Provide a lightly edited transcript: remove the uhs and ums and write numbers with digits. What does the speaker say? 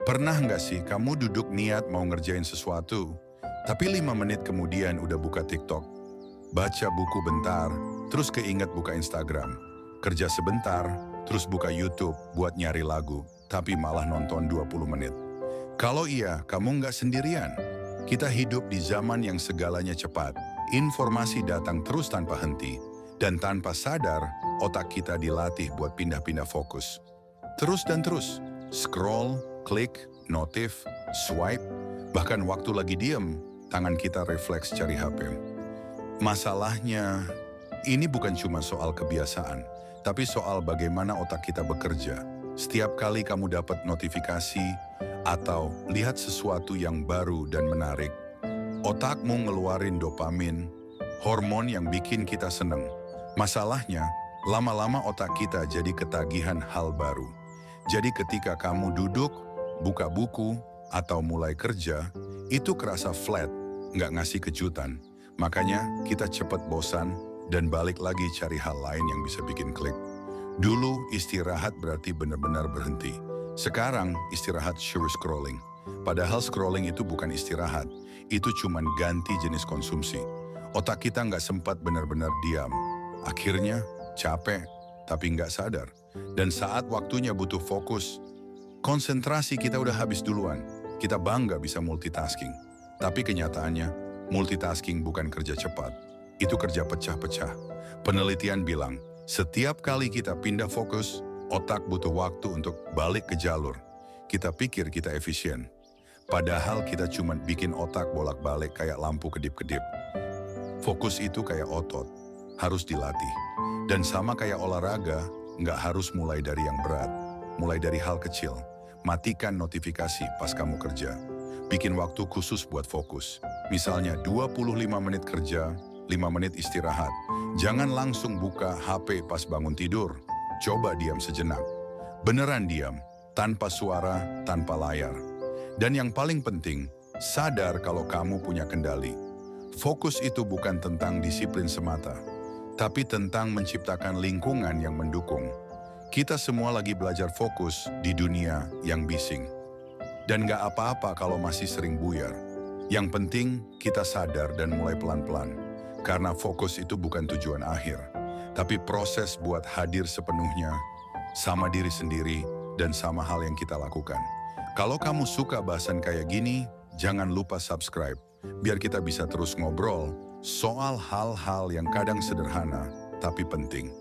Pernah nggak sih kamu duduk niat mau ngerjain sesuatu, tapi 5 menit kemudian udah buka TikTok, baca buku bentar, terus keinget buka Instagram, kerja sebentar, terus buka YouTube buat nyari lagu, tapi malah nonton 20 menit. Kalau iya, kamu nggak sendirian. Kita hidup di zaman yang segalanya cepat, informasi datang terus tanpa henti, dan tanpa sadar, otak kita dilatih buat pindah-pindah fokus. Terus dan terus, scroll, klik, notif, swipe, bahkan waktu lagi diem, tangan kita refleks cari HP. Masalahnya, ini bukan cuma soal kebiasaan, tapi soal bagaimana otak kita bekerja. Setiap kali kamu dapat notifikasi atau lihat sesuatu yang baru dan menarik, otakmu ngeluarin dopamin, hormon yang bikin kita seneng. Masalahnya, lama-lama otak kita jadi ketagihan hal baru. Jadi ketika kamu duduk, buka buku, atau mulai kerja, itu kerasa flat, nggak ngasih kejutan. Makanya kita cepat bosan dan balik lagi cari hal lain yang bisa bikin klik. Dulu istirahat berarti benar-benar berhenti. Sekarang istirahat sure scrolling. Padahal scrolling itu bukan istirahat, itu cuman ganti jenis konsumsi. Otak kita nggak sempat benar-benar diam. Akhirnya capek, tapi nggak sadar. Dan saat waktunya butuh fokus, konsentrasi kita udah habis duluan. Kita bangga bisa multitasking. Tapi kenyataannya, multitasking bukan kerja cepat. Itu kerja pecah-pecah. Penelitian bilang, setiap kali kita pindah fokus, otak butuh waktu untuk balik ke jalur. Kita pikir kita efisien. Padahal kita cuma bikin otak bolak-balik kayak lampu kedip-kedip. Fokus itu kayak otot, harus dilatih. Dan sama kayak olahraga, nggak harus mulai dari yang berat. Mulai dari hal kecil. Matikan notifikasi pas kamu kerja. Bikin waktu khusus buat fokus. Misalnya 25 menit kerja, 5 menit istirahat. Jangan langsung buka HP pas bangun tidur. Coba diam sejenak. Beneran diam, tanpa suara, tanpa layar. Dan yang paling penting, sadar kalau kamu punya kendali. Fokus itu bukan tentang disiplin semata, tapi tentang menciptakan lingkungan yang mendukung. Kita semua lagi belajar fokus di dunia yang bising. Dan gak apa-apa kalau masih sering buyar. Yang penting kita sadar dan mulai pelan-pelan. Karena fokus itu bukan tujuan akhir, tapi proses buat hadir sepenuhnya sama diri sendiri dan sama hal yang kita lakukan. Kalau kamu suka bahasan kayak gini, jangan lupa subscribe. Biar kita bisa terus ngobrol soal hal-hal yang kadang sederhana tapi penting.